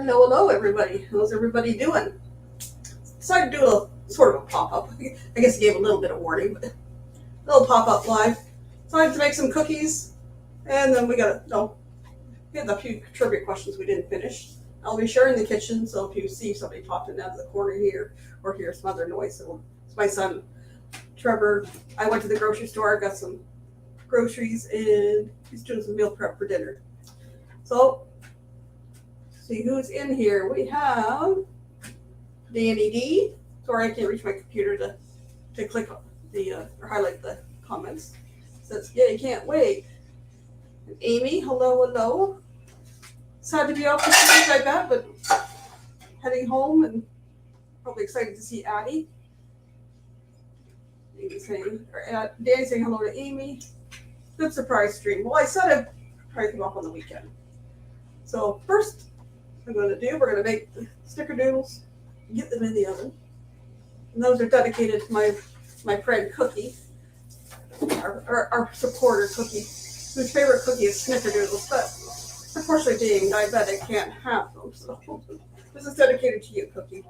Hello everybody. How's everybody doing? Decided to do a sort of a pop-up. I guess I gave a little bit of warning, but a little pop-up live. Decided to make some cookies, and then we had a few trivia questions we didn't finish. I'll be sharing the kitchen, so if you see somebody popping out of the corner here or hear some other noise, it's my son Trevor. I went to the grocery store, got some groceries, and he's doing some meal prep for dinner. So see who's in here. We have Danny D. Sorry, I can't reach my computer to click on the or highlight the comments. Says, yeah, you can't wait. And Amy, hello. Sad to be off this week, I bet, but heading home and probably excited to see Addie. Danny's saying hello to Amy. Good surprise stream. Well, I said I'd probably come up on the weekend. So first, we're going to make the Snickerdoodles, get them in the oven. And those are dedicated to my friend Cookie, our supporter Cookie, whose favorite cookie is Snickerdoodles, but unfortunately being diabetic can't have them. So this is dedicated to you, Cookie.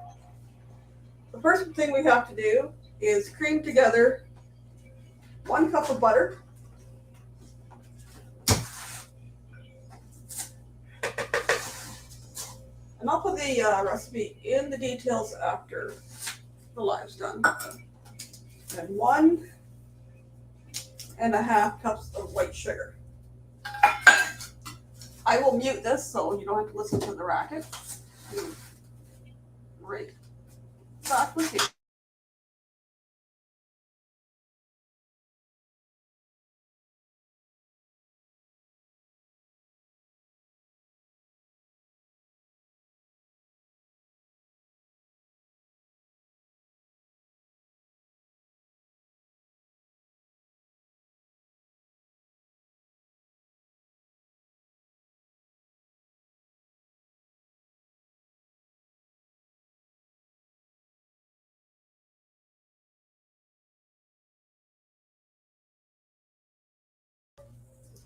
The first thing we have to do is cream together 1 cup of butter, and I'll put the recipe in the details after the live's done. And 1.5 cups of white sugar. I will mute this so you don't have to listen to the racket. Right back with you.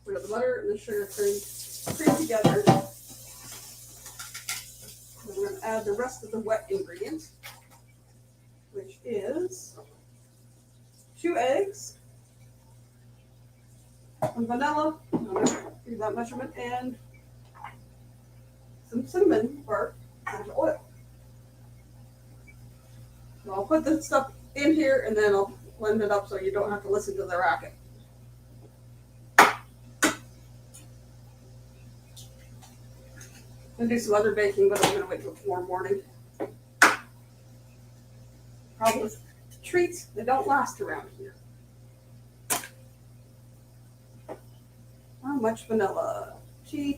We got the butter and the sugar cream together. And we're going to add the rest of the wet ingredients, which is 2 eggs, some vanilla, do that measurement, and some cinnamon bark and oil. So I'll put this stuff in here and then I'll blend it up so you don't have to listen to the racket. I'm going to do some other baking, but I'm going to wait till tomorrow morning. Problem with treats, they don't last around here. How much vanilla? 2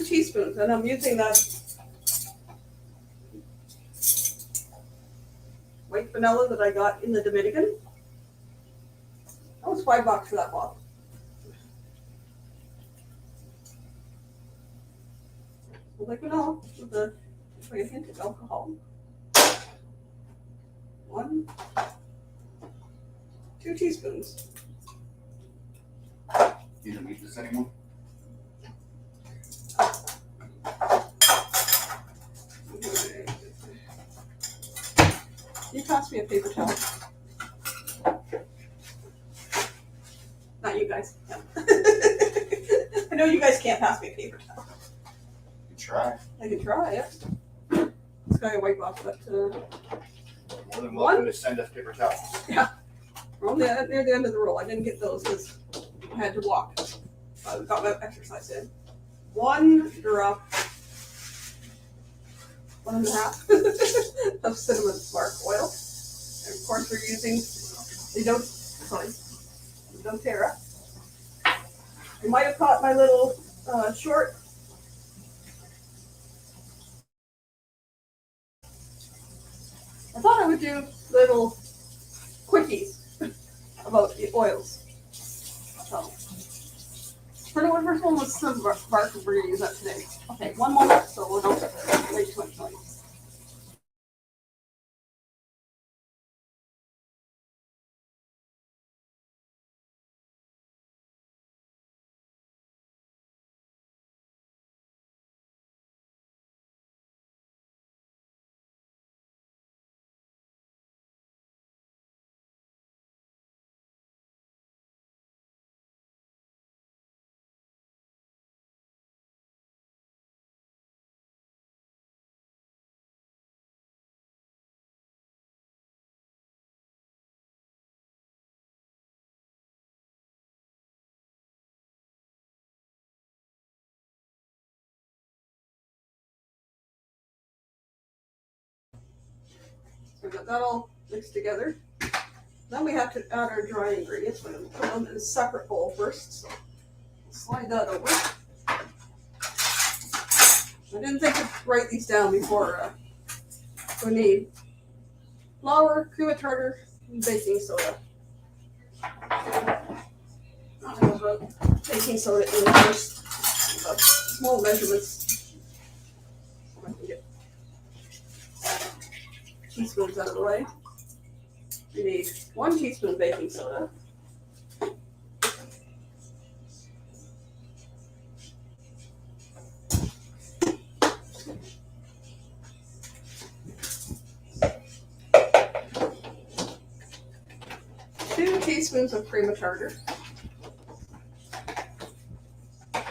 teaspoons, and I'm using that white vanilla that I got in the Dominican. That was $5 for that bottle. Like vanilla with a hint of alcohol. 2 teaspoons. You don't need this anymore? Can you pass me a paper towel? Not you guys. No. I know you guys can't pass me a paper towel. Try. I can try it. It's got to wipe off, but More than welcome to send us paper towels. yeah, we're near the end of the roll. I didn't get those because I had to walk. I got my exercise in. 1 drop 1.5 of cinnamon bark oil. And of course, we're using the doTerra. You might have caught my little short. I thought I would do little quickies about the oils. So, for the first one was some bark. We're gonna use that today. Okay, one moment, so we don't make too much noise. So we got that all mixed together. Then we have to add our dry ingredients. We're going to put them in a separate bowl first. So slide that over. I didn't think to write these down before. We need flour, cream of tartar, and baking soda. I'm going to put baking soda in first. Small measurements. I can get teaspoons out of the way. We need 1 teaspoon baking soda. 2 teaspoons of cream of tartar. I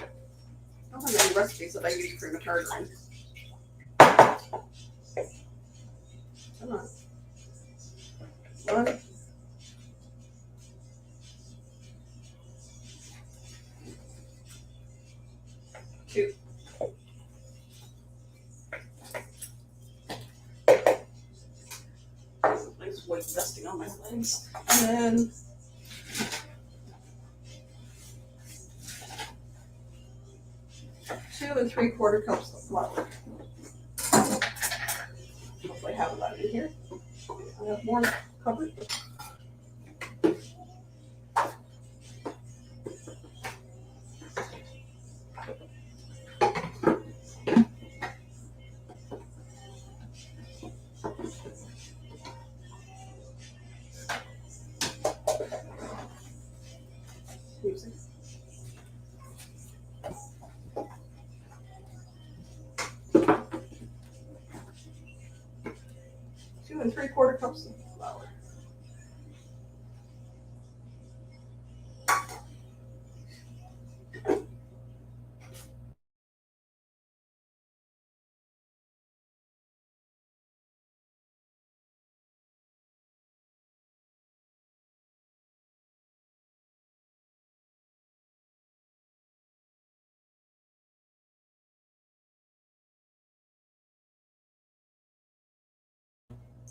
don't have any recipes that I use cream of tartar in. Come on. 1. 2. Nice white dusting on my legs. And then 2 3/4 cups of flour. Hopefully I have that in here. I have more covered. Music. 2 3/4 cups of flour.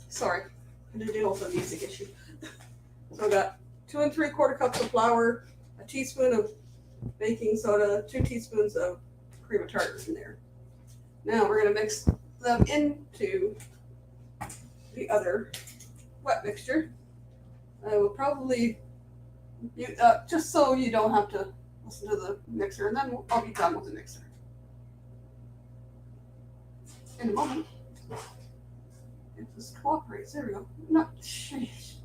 Sorry, I did deal with a music issue. So I got 2 3/4 cups of flour, a teaspoon of baking soda, 2 teaspoons of cream of tartar in there. Now we're going to mix them into the other wet mixture. I will probably, just so you don't have to listen to the mixer, and then I'll be done with the mixer in a moment. If this cooperates, there we go. No, sheesh.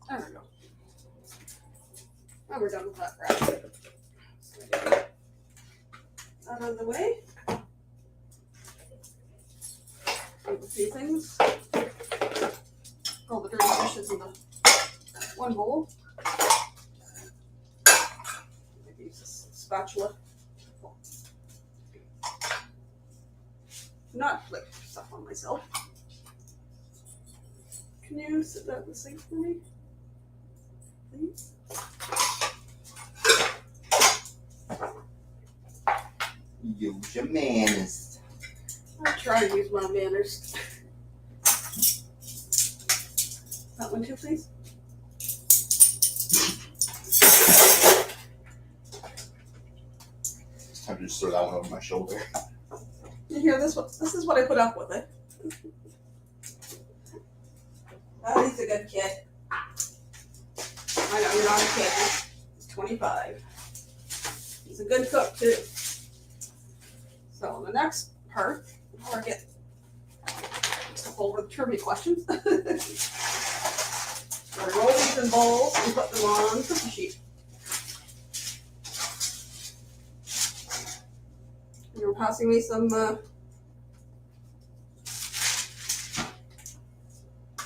There we go. Now we're done with that crap. So get that out of the way. Move a few things. All the dirty dishes in the one bowl. Maybe use a spatula. Not flick stuff on myself. Can you sit that in the sink for me? Please? Use your manners. I try to use my manners. That one too, please. It's time to just throw that one over my shoulder. You hear this one? This is what I put up with it. Oh, he's a good kid. I know you're not a kid. He's 25. He's a good cook too. So the next part, before I get over the trivia questions, we're gonna roll these in bowls and put them on the cookie sheet. You were passing me some.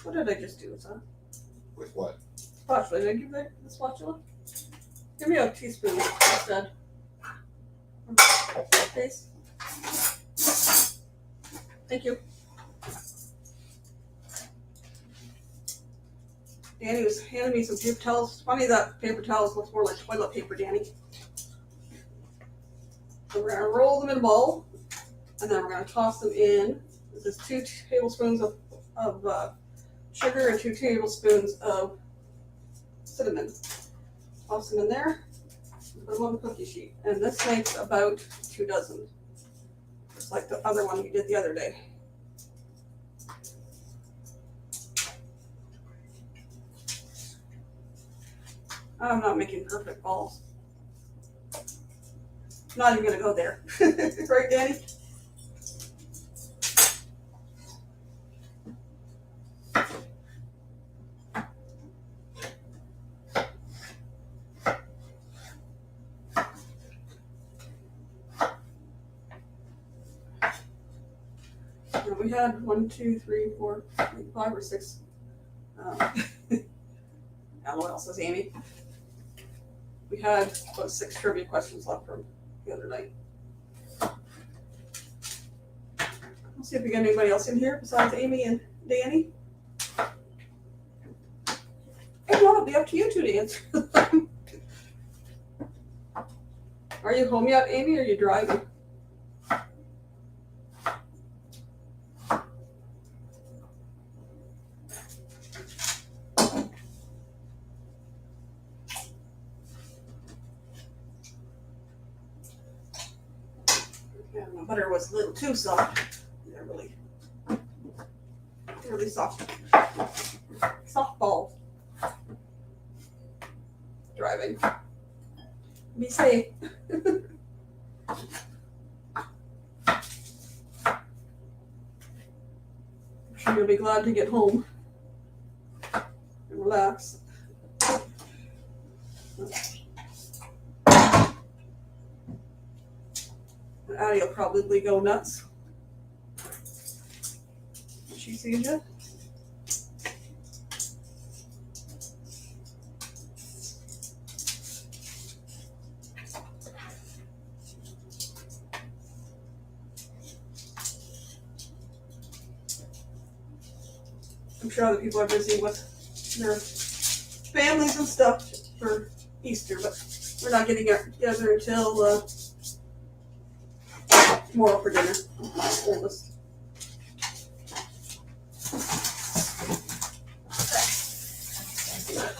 What did I just do, son? With what? Spatula. Did I give the spatula? Give me a teaspoon instead. Please. Thank you. Danny was handing me some paper towels. It's funny that paper towels looks more like toilet paper, Danny. So we're gonna roll them in a bowl, and then we're gonna toss them in. This is 2 tablespoons of sugar and 2 tablespoons of cinnamon. Toss them in there. Put them on the cookie sheet, and this makes about 2 dozen, just like the other one we did the other day. I'm not making perfect balls. Not even gonna go there. Right, Danny? We had 1, 2, 3, 4, 5 or 6. What else is Amy? We had about 6 trivia questions left from the other night. Let's see if we got anybody else in here besides Amy and Danny. Hey, well, it'll be up to you two to answer them. Are you home yet, Amy, or are you driving? Butter was a little too soft. They're really soft. Soft ball. Driving. Be safe. I'm sure you'll be glad to get home and relax. Addie will probably go nuts. She sees you. I'm sure other people are busy with their families and stuff for Easter, but we're not getting together until tomorrow for dinner. My oldest.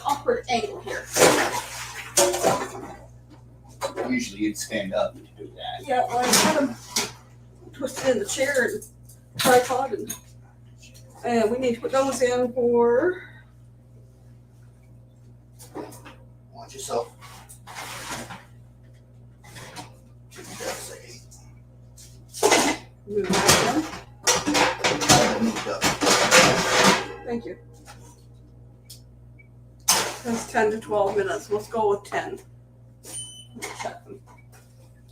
Awkward angle here. Usually you'd stand up to do that. Yeah, well, I had him twisted in the chair and tripod, and we need to put those in for. Watch yourself. Move that in. Thank you. 10 to 12 minutes. Let's go with 10. Check them.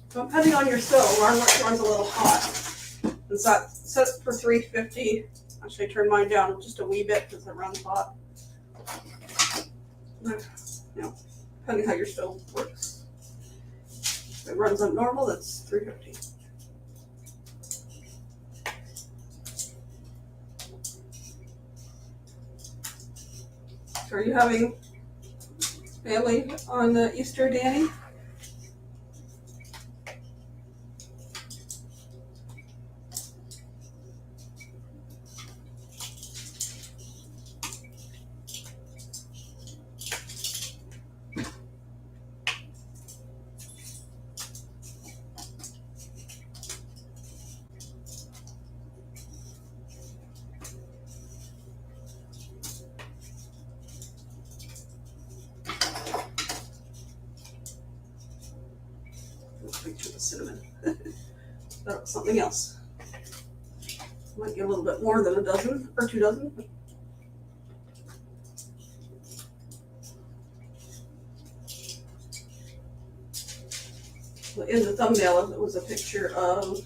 So depending on your stove, ours runs a little hot. It's set for 350. Actually, I turned mine down just a wee bit because it runs hot. But, you know, depending how your stove works. If it runs on normal, that's 350. So are you having family on Easter, Danny? Picture the cinnamon. That was something else. Might get a little bit more than a dozen or 2 dozen. In the thumbnail, it was a picture of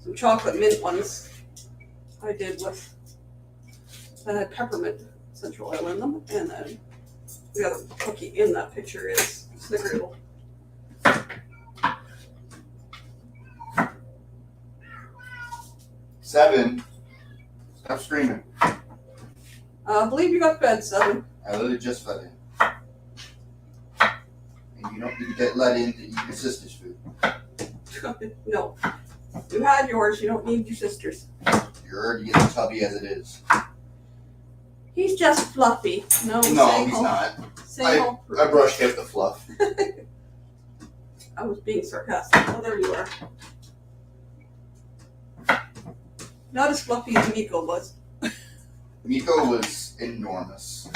some chocolate mint ones I did with that had peppermint essential oil in them, and then the other cookie in that picture is Snickerdoodle. Seven. Stop screaming. I believe you got fed, 7. I literally just fed in. And you don't need to get let in to eat your sister's food. No. You had yours, you don't need your sister's. You're already getting tubby as it is. He's just fluffy. No, No, same he's old- not. Same old. I brushed out the fluff. I was being sarcastic. Oh, there you are. Not as fluffy as Miko was. Miko was enormous.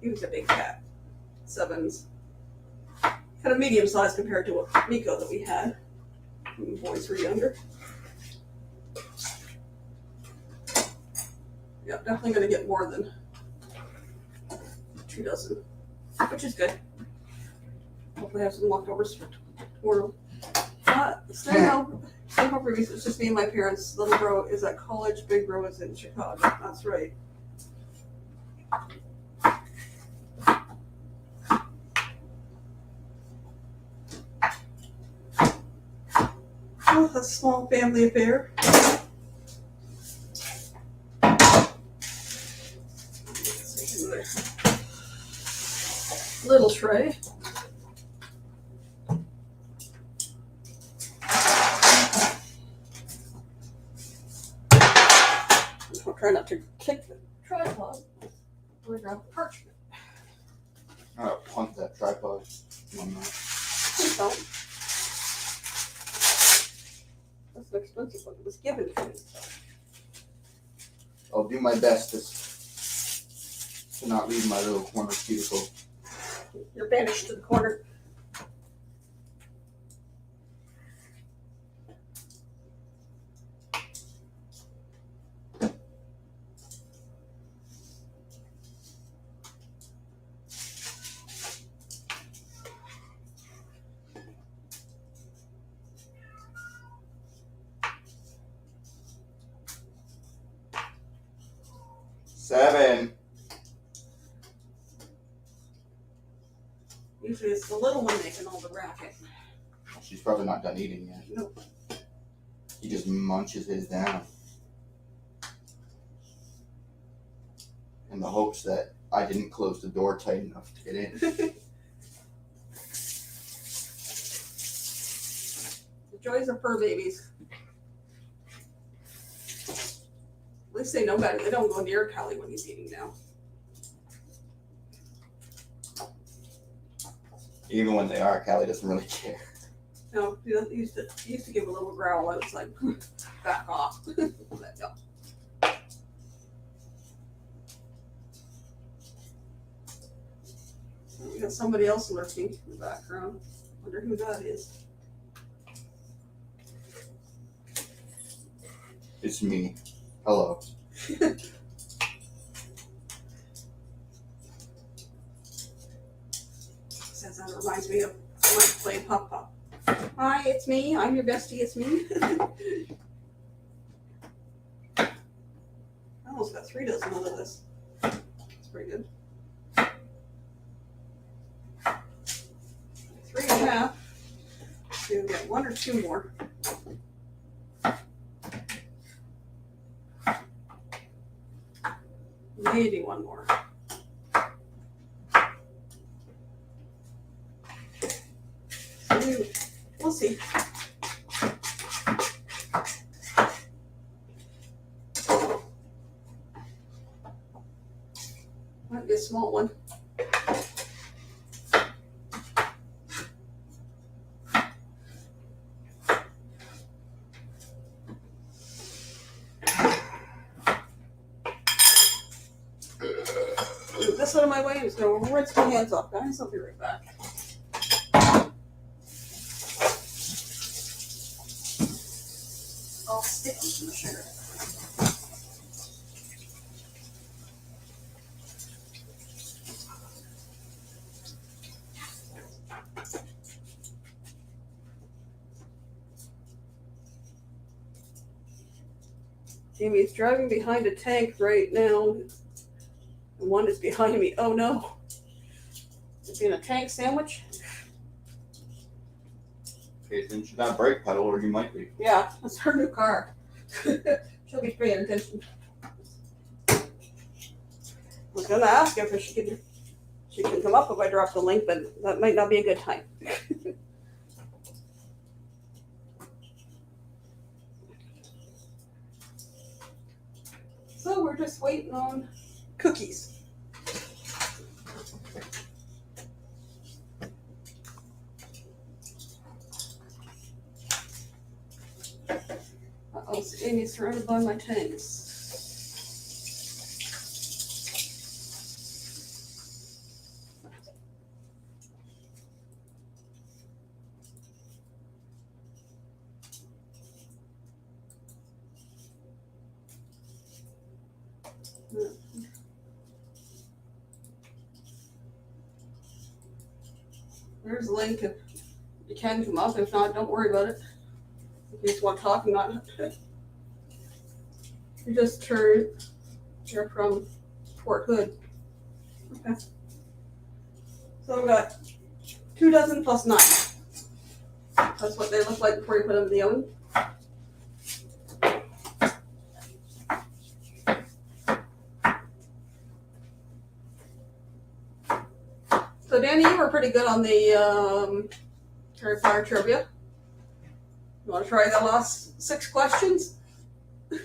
He was a big cat. 7's kind of medium size compared to what Miko that we had when the boys were younger. Yeah, definitely going to get more than 2 dozen, which is good. Hopefully I have some leftovers for tomorrow. Stay home for me. It's just me and my parents. Little bro is at college, big bro is in Chicago. That's right. Oh, that's a small family affair. Little tray. I'll try not to kick the tripod. We're going to grab parchment. I'm gonna punt that tripod. Please don't. That's an expensive one. It was given to me. I'll do my best to not leave my little corner cuticle. You're banished to the corner. Seven. Usually it's the little one making all the racket. She's probably not done eating yet. No. He just munches his down. In the hopes that I didn't close the door tight enough to get in. The joys of fur babies. At least they know better. They don't go near Callie when he's eating now. Even when they are, Callie doesn't really care. No, he used to give a little growl and it's like, back off. But no. We got somebody else lurking in the background. Wonder who that is. It's me. Hello. reminds me of when I played Pop Pop. Hi, it's me. I'm your bestie. It's me. I almost got 3 dozen out of this. That's pretty good. 3.5. So we get 1 or 2 more. Maybe 1 more. We'll see. Might be a small one. Move this out of my way. I'm just going to rinse my hands off, guys. I'll be right back. I'll stick them in the sugar. Jamie's driving behind a tank right now. And one is behind me. Oh no. Is it being a tank sandwich? Pay attention to that brake pedal, or you might be. Yeah, that's her new car. She'll be paying attention. I was gonna ask her if she can come up if I drop the link, but that might not be a good time. So we're just waiting on cookies. Uh-oh, so Amy's surrounded by my tanks. There's a link if you can come up. If not, don't worry about it. If you just want to talk and not. You just turn. You're from Fort Hood. Okay. So we got 2 dozen plus 9. That's what they look like before you put them in the oven. So Danny, you were pretty good on the Harry Potter trivia. You want to try the last 6 questions? The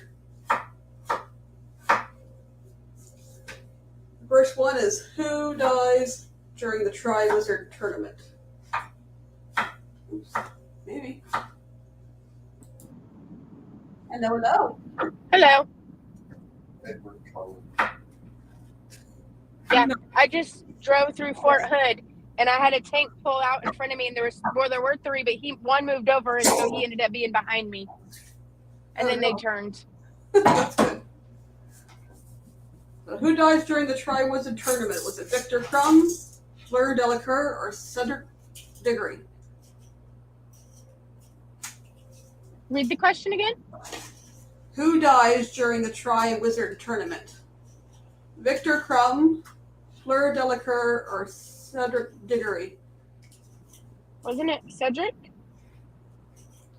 first one is, who dies during the Tri-Wizard Tournament? Oops, maybe. I never know. Hello. Edward Cullen. Yeah, I just drove through Fort Hood, and I had a tank pull out in front of me, and there were 3, but one moved over, and so he ended up being behind me. And then they turned. That's good. So who dies during the Tri-Wizard Tournament? Was it Victor Crumb, Fleur Delacour, or Cedric Diggory? Read the question again. Who dies during the Tri-Wizard Tournament? Victor Crumb, Fleur Delacour, or Cedric Diggory? Wasn't it Cedric?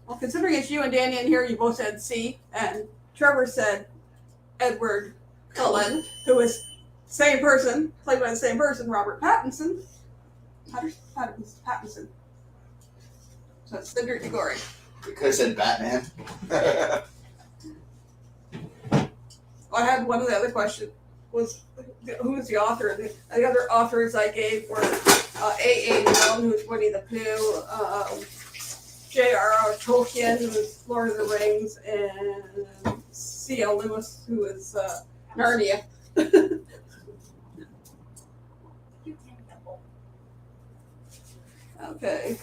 Well, considering it's you and Danny in here, you both said C, and Trevor said Edward Cullen, who is same person, played by the same person, Robert Pattinson. Pattinson. So it's Cedric Diggory. You could have said Batman. I had one of the other questions was who was the author? The other authors I gave were A.A. Milne, who's Winnie the Pooh, J.R.R. Tolkien, who is Lord of the Rings, and C.L. Lewis, who is Narnia. Okay.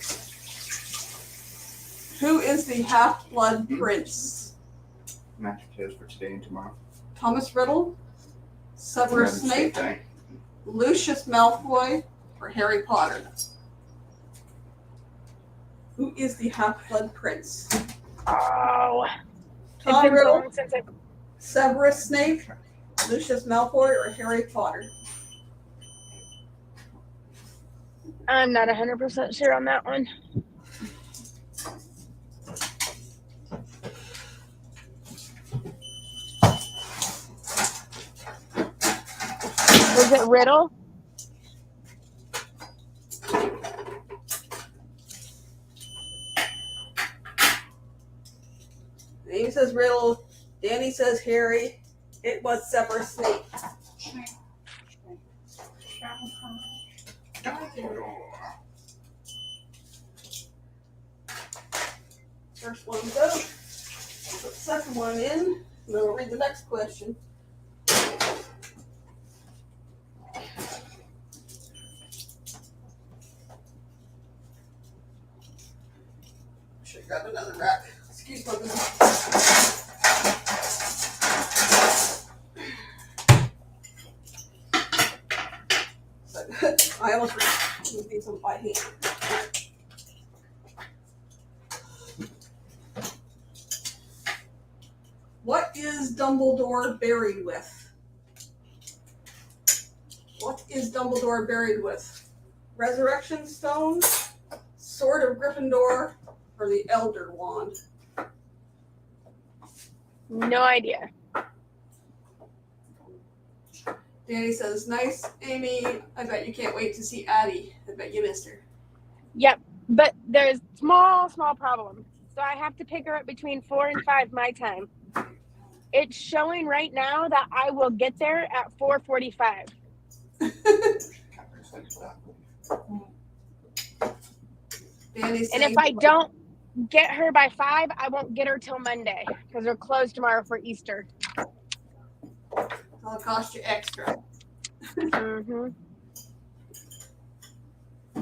Who is the Half-Blood Prince? Mashed potatoes for today and tomorrow. Thomas Riddle, Severus Snape, Lucius Malfoy, or Harry Potter? Who is the Half-Blood Prince? Oh, it's Tom been so Riddle, long since I've. Severus Snape, Lucius Malfoy, or Harry Potter? I'm not 100% sure on that one. Was it Riddle? Amy says Riddle. Danny says Harry. It was Severus Snape. First one go. Put the second one in, and then we'll read the next question. Should grab another rack. Excuse my I almost moved these on by hand. What is Dumbledore buried with? What is Dumbledore buried with? Resurrection Stone, Sword of Gryffindor, or the Elder Wand? No idea. Danny says, nice, Amy. I bet you can't wait to see Addie. I bet you missed her. Yep, but there's small problem. So I have to pick her up between 4 and 5 my time. It's showing right now that I will get there at 4:45. Danny's And saying, if I don't get her by 5, I won't get her till Monday because they're closed tomorrow for Easter. it'll cost you extra. Mm-hmm.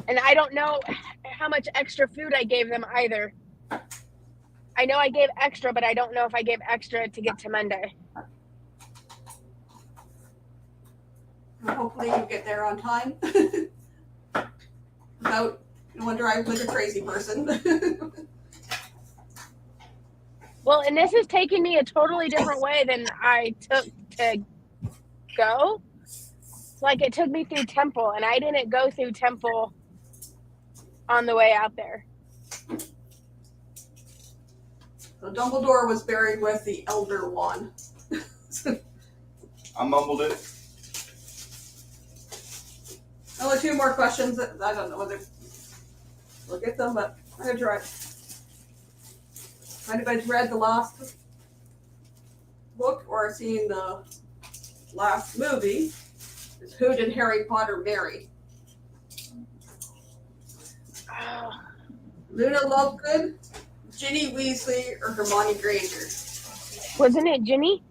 And I don't know how much extra food I gave them either. I know I gave extra, but I don't know if I gave extra to get to Monday. Hopefully you get there on time. Without no one drive like a crazy person. Well, and this is taking me a totally different way than I took to go. Like, it took me through Temple, and I didn't go through Temple on the way out there. So Dumbledore was buried with the Elder Wand. I mumbled it. Only 2 more questions. I don't know whether we'll get them, but I'm going to try. If anybody's read the last book or seen the last movie, is who did Harry Potter marry? Oh, Luna Lovegood, Ginny Weasley, or Hermione Granger? wasn't it Ginny?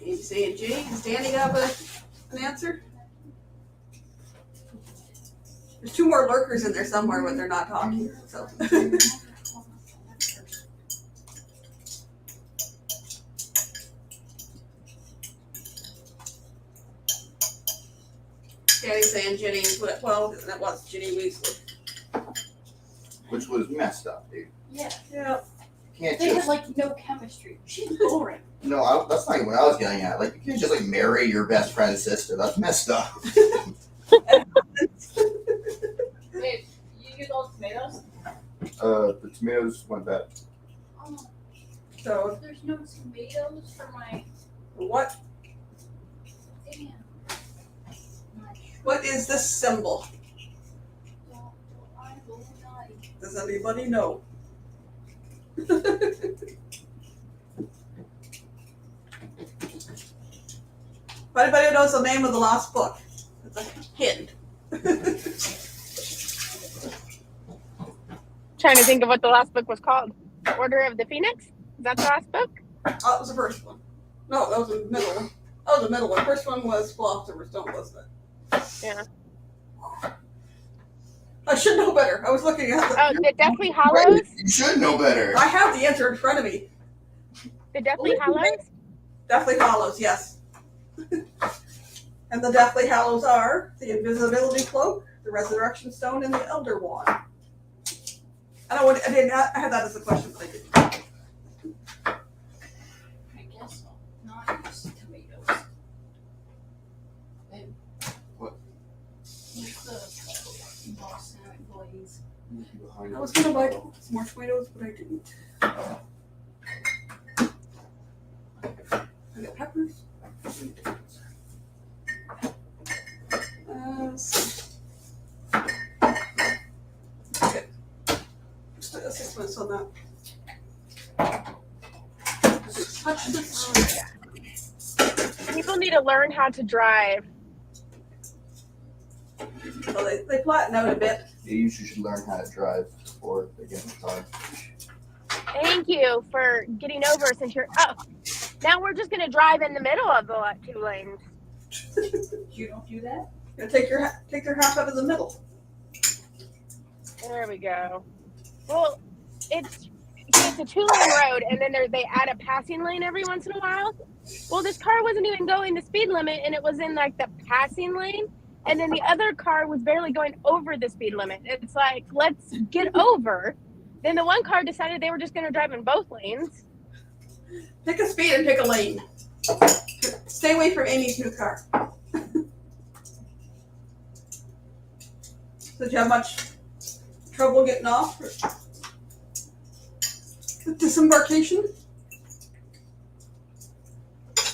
You saying Ginny? Does Danny have an answer? There's 2 more lurkers in there somewhere, but they're not talking. So. Danny's saying Ginny. Well, that was Ginny Weasley. Which was messed up, dude. Yeah. Yeah. You can't They had just like no chemistry. She's boring. no. That's not even what I was getting at. Like you can't just like marry your best friend's sister. That's messed up. Wait, you use all the tomatoes? The tomatoes went bad. Oh, So there's no tomatoes for my. what? Damn. What is this symbol? I will not. Does anybody know? If anybody knows the name of the last book, it's a hint. Trying to think of what the last book was called. Order of the Phoenix? Is that the last book? Oh, it was the first one. No, that was the middle one. Oh, the middle one. First one was Philosopher's Stone, wasn't it? Yeah. I should know better. I was looking at the. Oh, the Deathly Hallows? You should know better. I have the answer in front of me. The Deathly Hallows? Deathly Hallows, yes. And the Deathly Hallows are the invisibility cloak, the resurrection stone and the elder wand. I had that as a question, but I didn't. I guess I'll not use tomatoes. Babe. What? Where's the balsamic glaze? Behind I was gonna buy some more tomatoes, but I didn't. I got peppers. Let's see. Okay. Just 6 minutes on that. Touch this. People need to learn how to drive. Well, they flatten out a bit. You usually should learn how to drive before they get in the car. Thank you for getting over since you're. Oh, now we're just gonna drive in the middle of the 2 lanes. You don't do that? You take your half out of the middle. There we go. Well, it's a 2-lane road, and then they add a passing lane every once in a while. Well, this car wasn't even going the speed limit, and it was in like the passing lane, and then the other car was barely going over the speed limit. It's like, let's get over. Then the one car decided they were just going to drive in both lanes. Pick a speed and pick a lane. Stay away from Amy's new car. Did you have much trouble getting off? Disembarkation?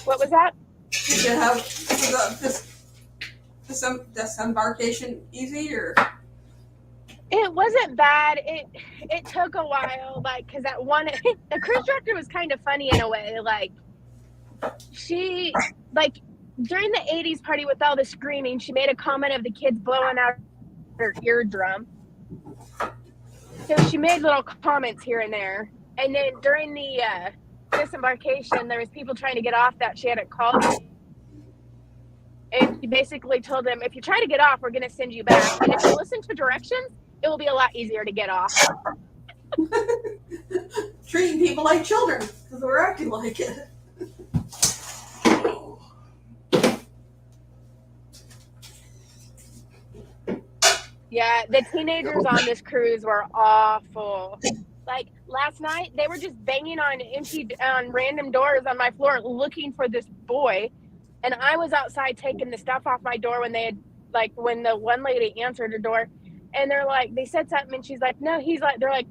What was that? Did you have disembarkation easy or? It wasn't bad. It took a while, like, because that one, the cruise director was kind of funny in a way. Like, she, like, during the 80s party with all the screaming, she made a comment of the kids blowing out her eardrum. So she made little comments here and there. And then during the disembarkation, there was people trying to get off that she hadn't called. And she basically told them, if you try to get off, we're going to send you back. And if you listen to directions, it will be a lot easier to get off. Treating people like children because we're acting like it. Yeah, the teenagers on this cruise were awful. Like last night, they were just banging on random doors on my floor looking for this boy. And I was outside taking the stuff off my door when when the one lady answered her door. And they said something, and she's like, no, they're like,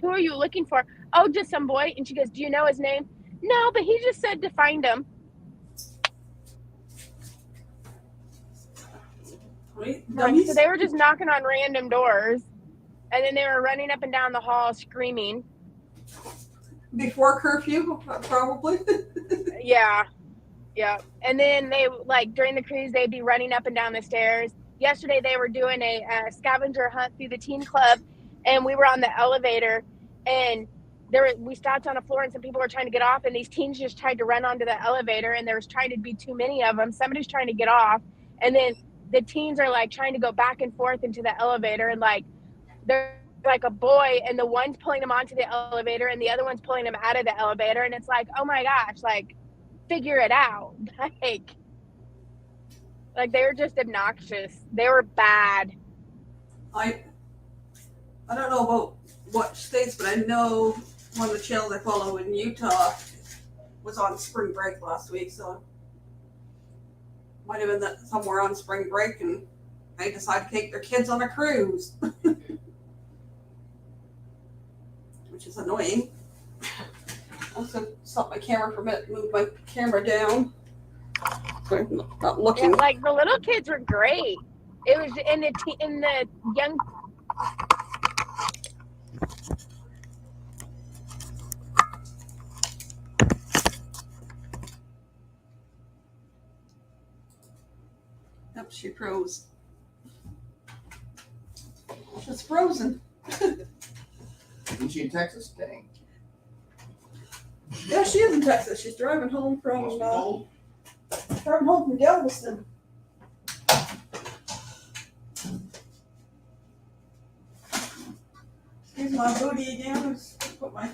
who are you looking for? Oh, just some boy. And she goes, do you know his name? No, but he just said to find him. Right? So they were just knocking on random doors, and then they were running up and down the hall screaming. Before curfew, probably. Yeah. And then they, during the cruise, they'd be running up and down the stairs. Yesterday, they were doing a scavenger hunt through the teen club, and we were on the elevator, and we stopped on a floor, and some people were trying to get off, and these teens just tried to run onto the elevator, and there was trying to be too many of them. Somebody's trying to get off, and then the teens are trying to go back and forth into the elevator, and they're like a boy, and the one's pulling him onto the elevator, and the other one's pulling him out of the elevator, and it's like, oh my gosh, figure it out. They were just obnoxious. They were bad. I don't know about what states, but I know one of the channels I follow in Utah was on spring break last week, so might have been somewhere on spring break, and they decided to take their kids on a cruise, which is annoying. I also stopped my camera for a minute, moved my camera down. So I'm not looking. Yeah, the little kids were great. It was in the young. Yep, she froze. She's frozen. Isn't she in Texas? Dang. Yeah, she is in Texas. She's driving home from Galveston. Here's my booty again. Let's put my.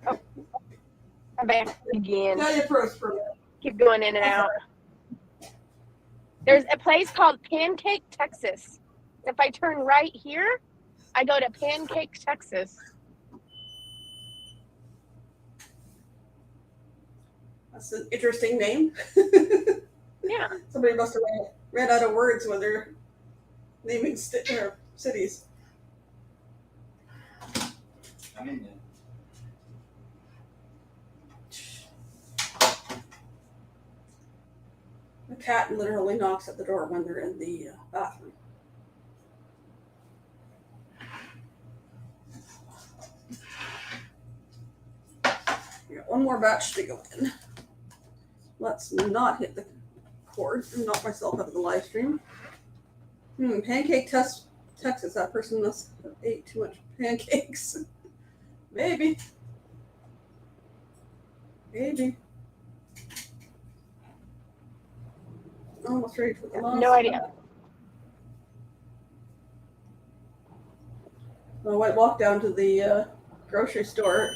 I'm back again. Yeah, you froze for a minute. Keep going in and out. There's a place called Pancake, Texas. If I turn right here, I go to Pancake, Texas. That's an interesting name. Yeah. Somebody must have ran out of words when they're naming cities. I'm in there. The cat literally knocks at the door when they're in the bathroom. We got one more batch to go in. Let's not hit the cord and knock myself out of the live stream. Pancake Texas. That person must have ate too much pancakes. Maybe. Almost ready for the last. No idea. I walked down to the grocery store.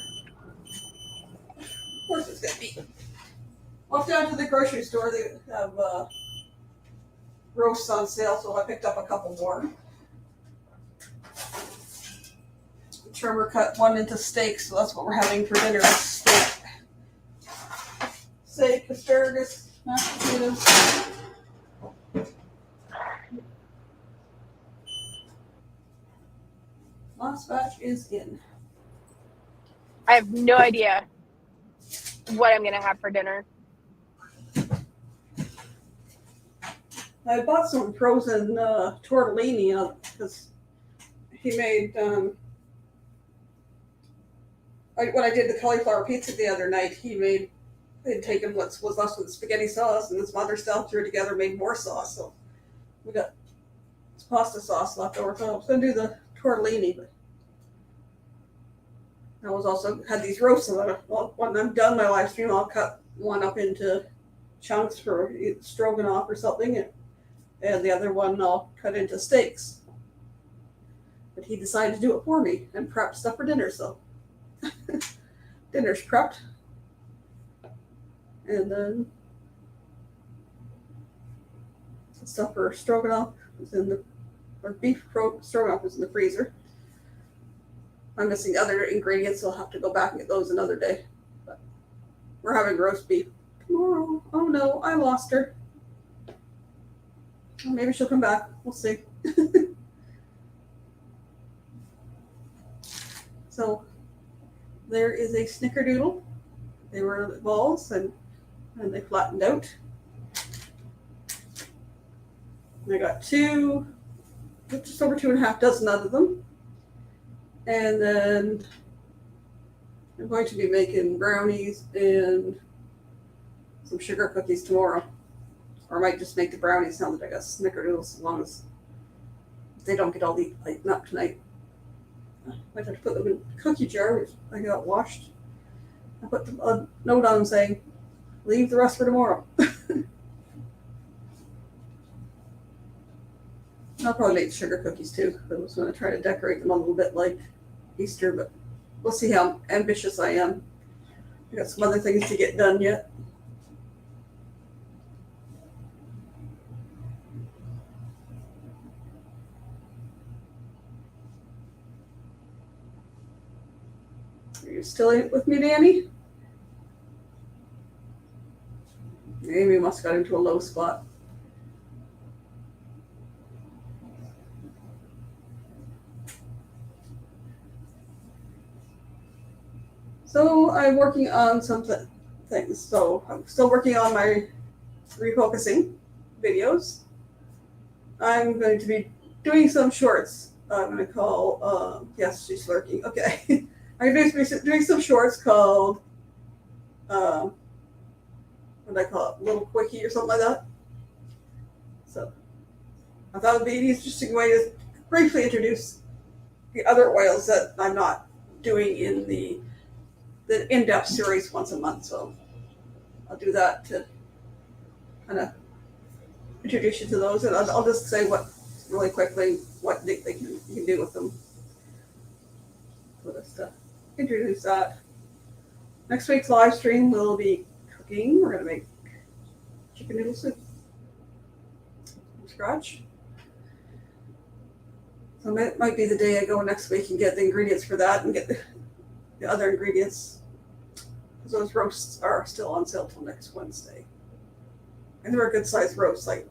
Of course it's gonna be. Walked down to the grocery store. They have roasts on sale, so I picked up a couple more. Trevor cut one into steak, so that's what we're having for dinner. Steak, asparagus, mashed potatoes. Last batch is in. I have no idea what I'm gonna have for dinner. I bought some frozen tortellini because he made. When I did the cauliflower pizza the other night, they'd taken what was left with the spaghetti sauce and some other stuff, threw it together, made more sauce. So we got pasta sauce left over. So I was going to do the tortellini, but I was also had these roasts. So when I'm done my live stream, I'll cut one up into chunks for stroganoff or something, and the other one I'll cut into steaks. But he decided to do it for me and prep stuff for dinner, so dinner's prepped. And then stuff for stroganoff is beef stroganoff is in the freezer. I'm missing other ingredients, so I'll have to go back and get those another day. But we're having roast beef tomorrow. Oh no, I lost her. Maybe she'll come back. We'll see. So there is a snickerdoodle. They were balls and they flattened out. And I got just over 2.5 dozen of them. And then I'm going to be making brownies and some sugar cookies tomorrow. Or I might just make the brownies now that I got snickerdoodles, as long as they don't get all eaten up tonight. I might have to put them in a cookie jar, which I got washed. I put a note on them saying, leave the rest for tomorrow. I'll probably make sugar cookies too. I was going to try to decorate them a little bit like Easter, but we'll see how ambitious I am. I got some other things to get done yet. Are you still with me, Danny? Maybe we must have got into a low spot. So I'm working on some things. So I'm still working on my refocusing videos. I'm going to be doing some shorts. I'm going to call, yes, she's lurking. Okay. I'm going to be doing some shorts called, what do I call it? Little Quickie or something like that. So I thought it would be an interesting way to briefly introduce the other oils that I'm not doing in the in-depth series once a month. So I'll do that to kind of introduce you to those, and I'll just say really quickly what you can do with them. So just to introduce that. Next week's live stream will be cooking. We're going to make chicken noodle soup. scratch. So it might be the day I go next week and get the ingredients for that and get the other ingredients. Because those roasts are still on sale till next Wednesday. And they're a good sized roast. Like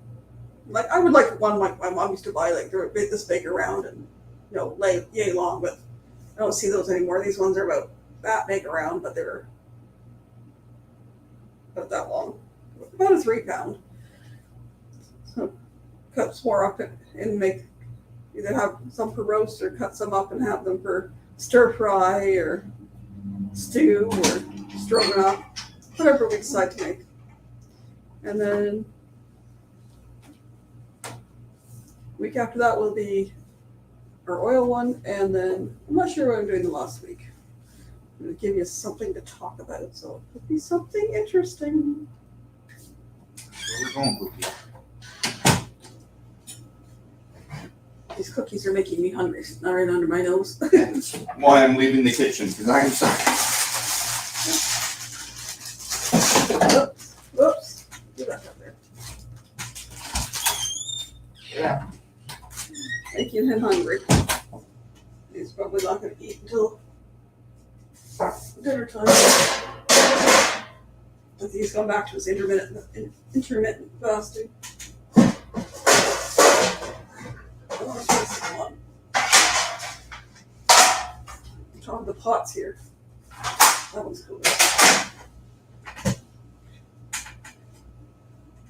I would like one like my mom used to buy, like they're this big around and yay long, but I don't see those anymore. These ones are about that big around, but they're about that long. About a 3 pound. So cut some more up and make either have some for roast or cut some up and have them for stir fry or stew or stroganoff, whatever we decide to make. And then week after that will be our oil one, and then I'm not sure what I'm doing the last week. I'm going to give you something to talk about, so it'll be something interesting. Where we going, Cookie? These cookies are making me hungry, not right under my nose. That's why I'm leaving the kitchen, because I am sorry. Whoops. Get back up there. Yeah. Making him hungry. He's probably not going to eat until dinner time. But he's gone back to his intermittent fasting. Top of the pots here. That one's cool.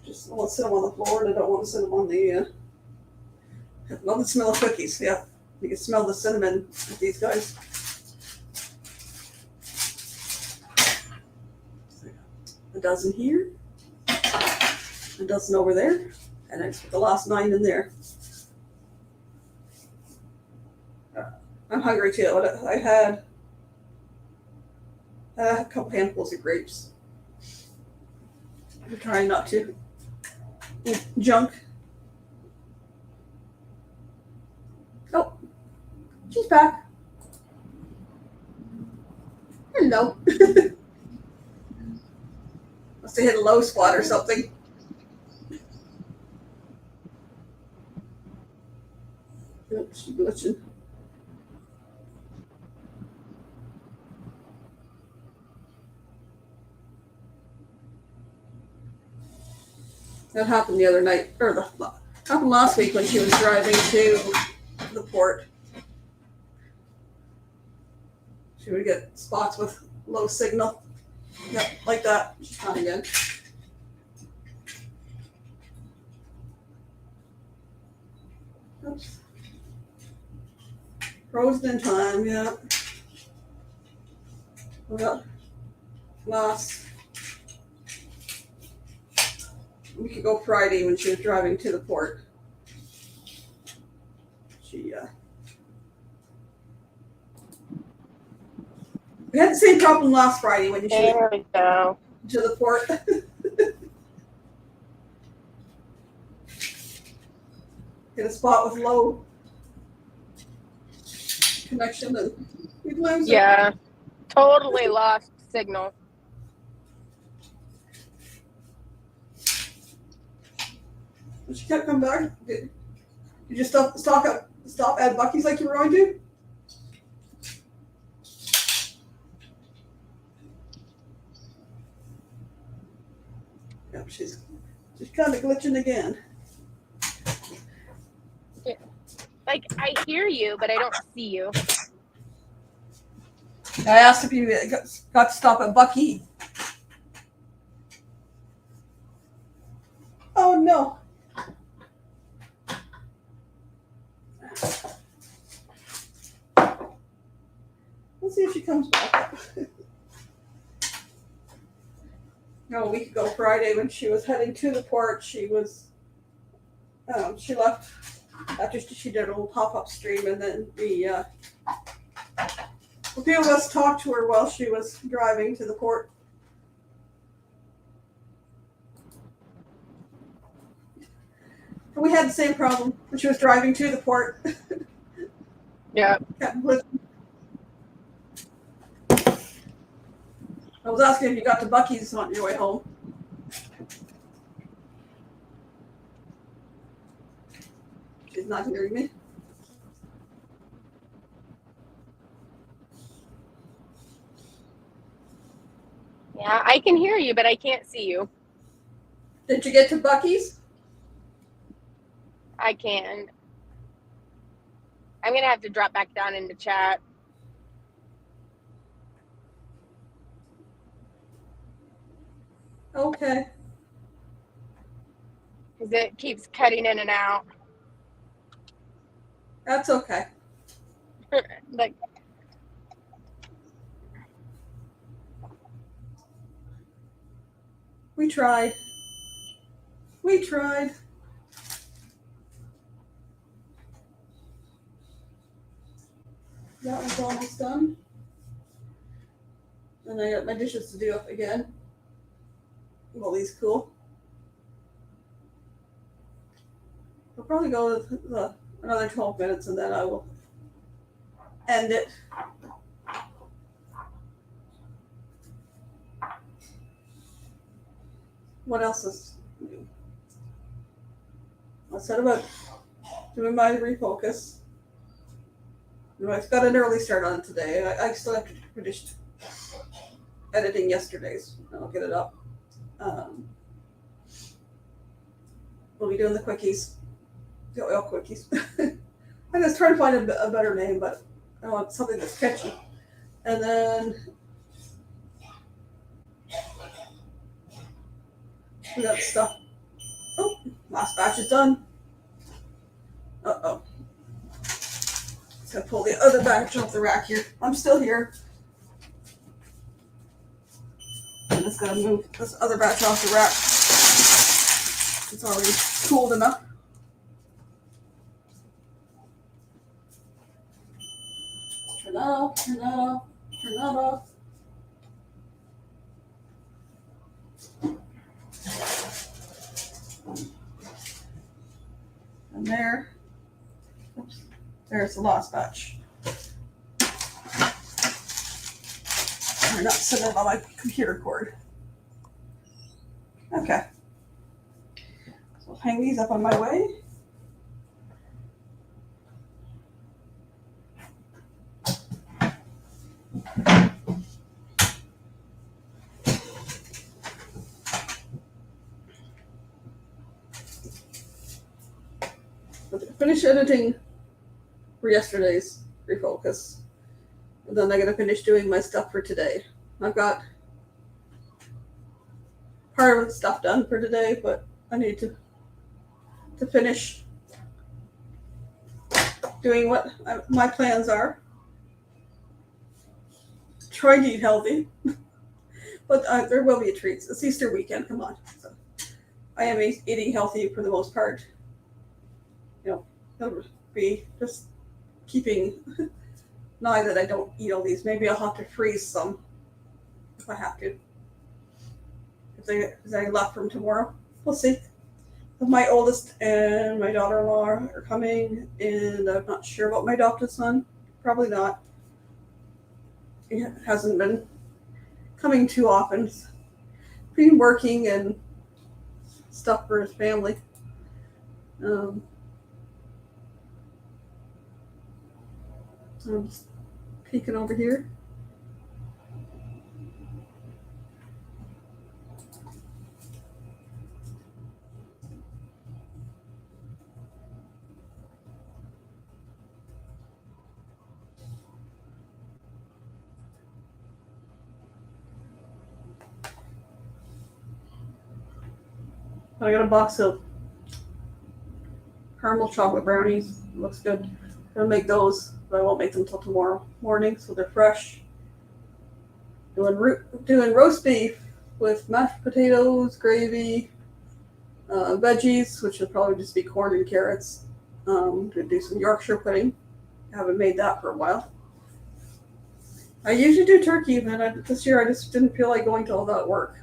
Just I want to sit them on the floor, and I don't want to sit them on the. I love the smell of cookies. Yeah, you can smell the cinnamon with these guys. A dozen here, a dozen over there, and I just put the last 9 in there. I'm hungry too. I had a couple handfuls of grapes. I'm trying not to eat junk. Oh, she's back. Hello. Must have hit a low spot or something. Yep, she's glitching. That happened the other night, happened last week when she was driving to the port. She would get spots with low signal. Yep, like that. She's on again. Oops. Frozen in time, yeah. Well, last week ago Friday when she was driving to the port. We had the same problem last Friday when she There we go. to the port. Hit a spot with low connection and we lose it. Yeah, totally lost signal. But she kept coming back. Did you just stop at Bucky's like you were going to? Yep, she's kind of glitching again. Like, I hear you, but I don't see you. I asked if you got to stop at Bucky. Oh no. Let's see if she comes back. No, a week ago Friday when she was heading to the port, she left after she did a little pop-up stream, and then a few of us talked to her while she was driving to the port. And we had the same problem when she was driving to the port. Yeah. I was asking if you got to Bucky's on your way home. She's not hearing me. Yeah, I can hear you, but I can't see you. Did you get to Bucky's? I can. I'm going to have to drop back down into chat Okay. because it keeps cutting in and out. That's okay. Like, We tried. We tried. That one's almost done. And I got my dishes to do up again. Well, these cool. I'll probably go with another 12 minutes and then I will end it. What else is new? I said about doing my refocus. I've got an early start on it today. I still have to finish editing yesterday's. And I'll get it up. We'll be doing the quickies. The oil quickies. I'm just trying to find a better name, but I want something that's catchy. And then we got stuff. Oh, last batch is done. Uh-oh. So pull the other batch off the rack here. I'm still here. I'm just gonna move this other batch off the rack. It's already cooled enough. Turn that off, turn that off, turn that off. And there. Oops. There's the last batch. They're not sitting on my computer cord. Okay. So I'll hang these up on my way. Finish editing for yesterday's refocus. And then I gotta finish doing my stuff for today. I've got part of the stuff done for today, but I need to finish doing what my plans are. Trying to eat healthy, but there will be a treat. It's Easter weekend, come on. So I am eating healthy for the most part. It'll be just keeping an eye that I don't eat all these. Maybe I'll have to freeze some if I have to. If they left from tomorrow, we'll see. My oldest and my daughter-in-law are coming, and I'm not sure about my adopted son. Probably not. He hasn't been coming too often. He's been working and stuff for his family. I'm just peeking over here. I got a box of caramel chocolate brownies. Looks good. I'm gonna make those, but I won't make them until tomorrow morning, so they're fresh. Doing roast beef with mashed potatoes, gravy, veggies, which will probably just be corn and carrots. Gonna do some Yorkshire pudding. I haven't made that for a while. I usually do turkey, but this year I just didn't feel like going to all that work.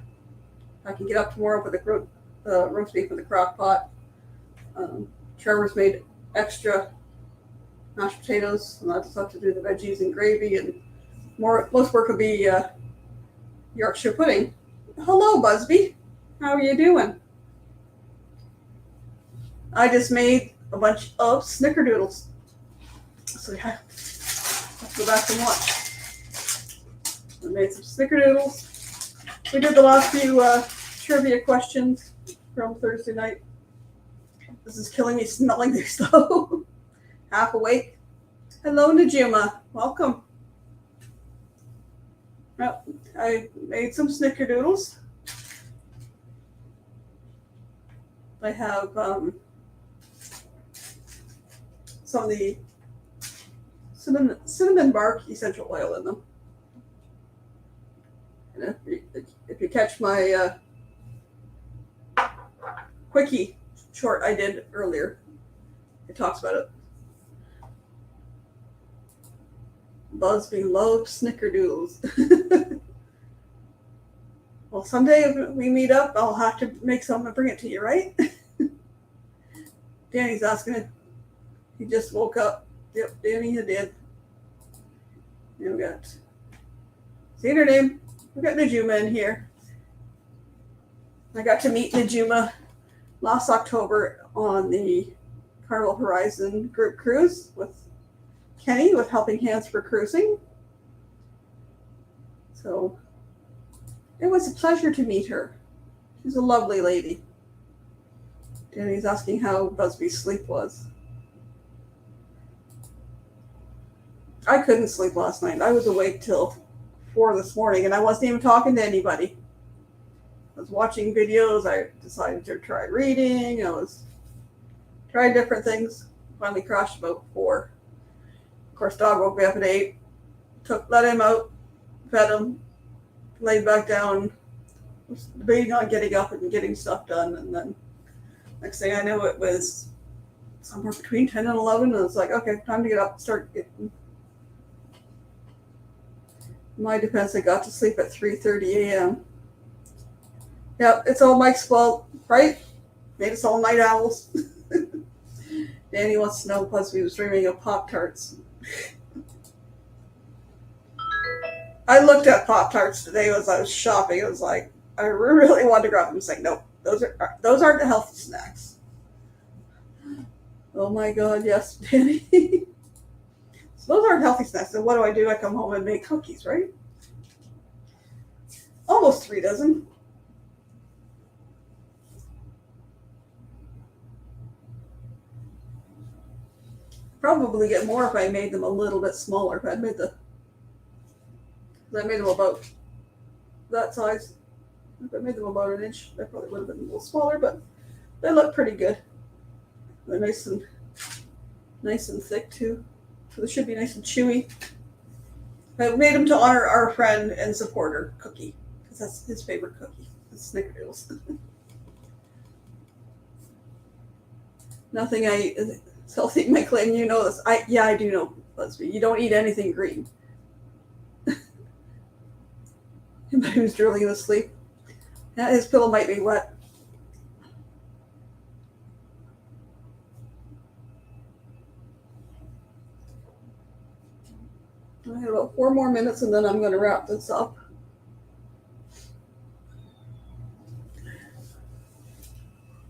I can get up tomorrow with the roast beef in the crock pot. Trevor's made extra mashed potatoes, and I just have to do the veggies and gravy, and most work will be Yorkshire pudding. Hello, Busby. How are you doing? I just made a bunch of Snickerdoodles. So yeah, let's go back and watch. I made some Snickerdoodles. We did the last few trivia questions from Thursday night. This is killing me smelling these though. Half awake. Hello, Najima. Welcome. Well, I made some Snickerdoodles. I have some of the cinnamon bark essential oil in them. And if you catch my quickie short I did earlier, it talks about it. Busby loves Snickerdoodles. Well, someday if we meet up, I'll have to make some and bring it to you, right? Danny's asking it. He just woke up. Yep, Danny, you did. And we got, see her name? We got Najuma in here. I got to meet Najuma last October on the Carnival Horizon group cruise with Kenny with Helping Hands for Cruising. So it was a pleasure to meet her. She's a lovely lady. Danny's asking how Busby's sleep was. I couldn't sleep last night. I was awake till 4 this morning and I wasn't even talking to anybody. I was watching videos. I decided to try reading. I was trying different things. Finally crashed about 4. Of course, dog woke me up at 8. Let him out, fed him, laid back down, was debating on getting up and getting stuff done. And then next thing I knew, it was somewhere between 10 and 11. And I was like, okay, time to get up and start getting. My defense, I got to sleep at 3:30 a.m. Yep, it's all Mike's fault, right? Made us all night owls. Danny wants to know, plus we was dreaming of Pop-Tarts. I looked at Pop-Tarts today as I was shopping. I was like, I really wanted to grab them. It's like, nope, those aren't the healthy snacks. Oh my God, yes, Danny. So those aren't healthy snacks. So what do? I come home and make cookies, right? Almost 3 dozen. Probably get more if I made them a little bit smaller. If I made them about that size. If I made them about an inch, they probably would have been a little smaller, but they look pretty good. They're nice and thick too. So they should be nice and chewy. I made them to honor our friend and supporter, Cookie, because that's his favorite cookie. It's Snickerdoodles. Nothing healthy my claim, you know this. I do know, Busby. You don't eat anything green. Anybody who's drooling in his sleep. Yeah, his pillow might be wet. I have about 4 more minutes and then I'm going to wrap this up.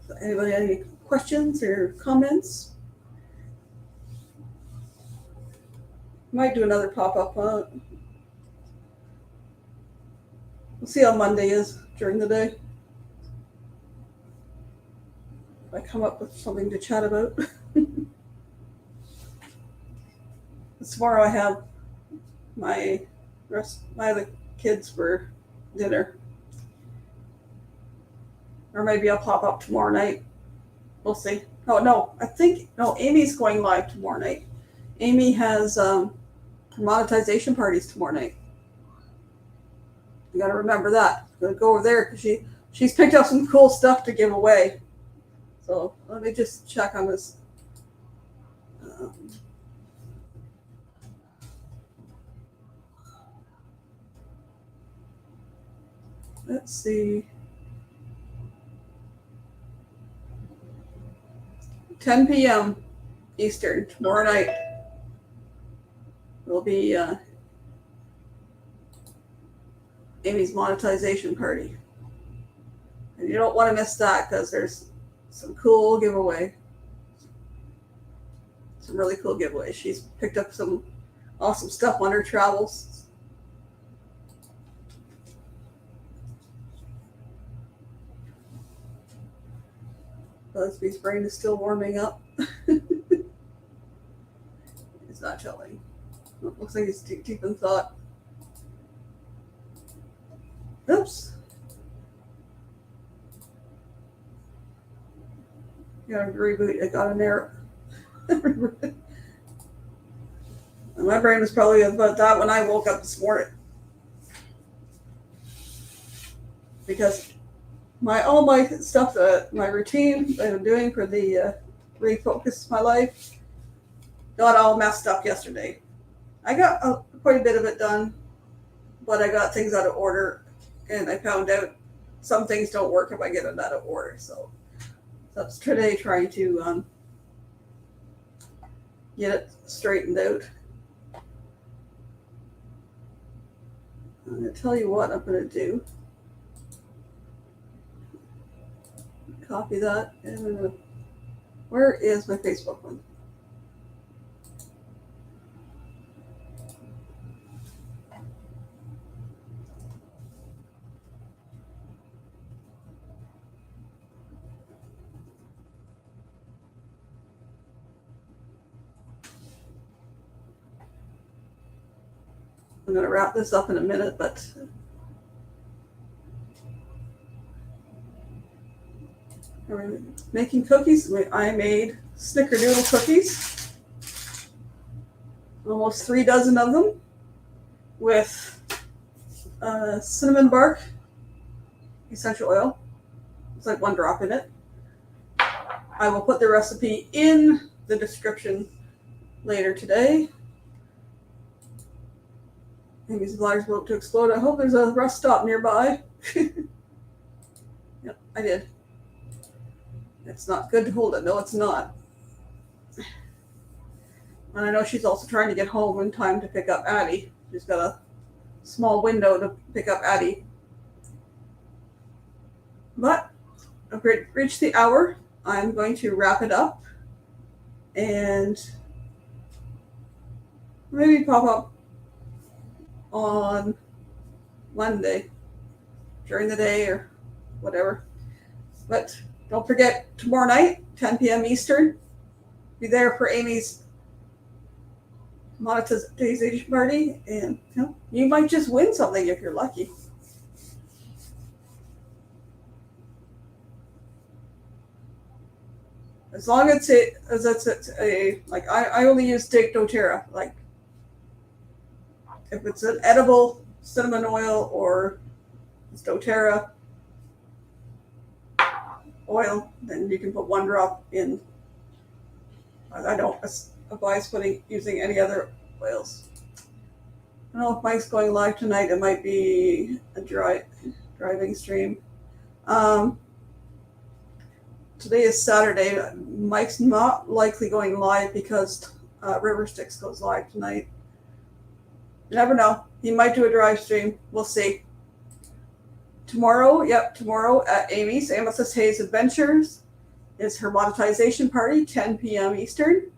So anybody have any questions or comments? Might do another pop-up. We'll see how Monday is during the day. If I come up with something to chat about. Tomorrow I have my other kids for dinner. Or maybe I'll pop up tomorrow night. We'll see. Oh, no, Amy's going live tomorrow night. Amy has monetization parties tomorrow night. You got to remember that. I'm going to go over there because she's picked up some cool stuff to give away. So let me just check on this. Let's see. 10 p.m. Eastern tomorrow night will be Amy's monetization party. And you don't want to miss that because there's some cool giveaway. some really cool giveaways. She's picked up some awesome stuff on her travels. Busby's brain is still warming up. It's not telling. It looks like he's deep in thought. Oops. Gotta reboot. I got an error. My brain was probably about that when I woke up this morning. Because all my stuff, my routine that I'm doing for the refocus my life, got all messed up yesterday. I got quite a bit of it done, but I got things out of order, and I found out some things don't work if I get it out of order. So that's today trying to get it straightened out. I'm going to tell you what I'm going to do. Copy that, and I'm going to, where is my Facebook one? I'm going to wrap this up in a minute, but making cookies. I made Snickerdoodle cookies, almost 3 dozen of them, with cinnamon bark, essential oil. It's like 1 drop in it. I will put the recipe in the description later today. Maybe the bladder's about to explode. I hope there's a rest stop nearby. Yep, I did. It's not good to hold it. No, it's not. And I know she's also trying to get home in time to pick up Addie. She's got a small window to pick up Addie. But I've reached the hour. I'm going to wrap it up and maybe pop up on Monday during the day or whatever. But don't forget, tomorrow night, 10 p.m. Eastern, be there for Amy's monetization party, and you might just win something if you're lucky. As long as it's a like I only use doTerra. Like if it's an edible cinnamon oil or it's doTerra oil, then you can put 1 drop in. I don't advise using any other oils. I don't know if Mike's going live tonight. It might be a driving stream. Today is Saturday. Mike's not likely going live because River Sticks goes live tonight. You never know. He might do a drive stream. We'll see. Tomorrow at Amy's, Amethyst Hayes Adventures, is her monetization party, 10 p.m. Eastern.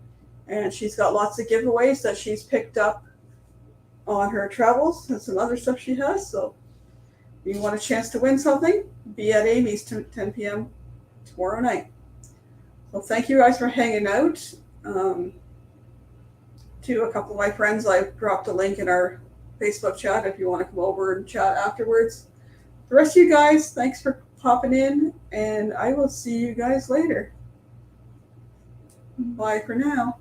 And she's got lots of giveaways that she's picked up on her travels and some other stuff she has. So if you want a chance to win something, be at Amy's 10 p.m. tomorrow night. So thank you guys for hanging out. To a couple of my friends, I've dropped a link in our Facebook chat if you want to come over and chat afterwards. The rest of you guys, thanks for popping in, and I will see you guys later. Bye for now.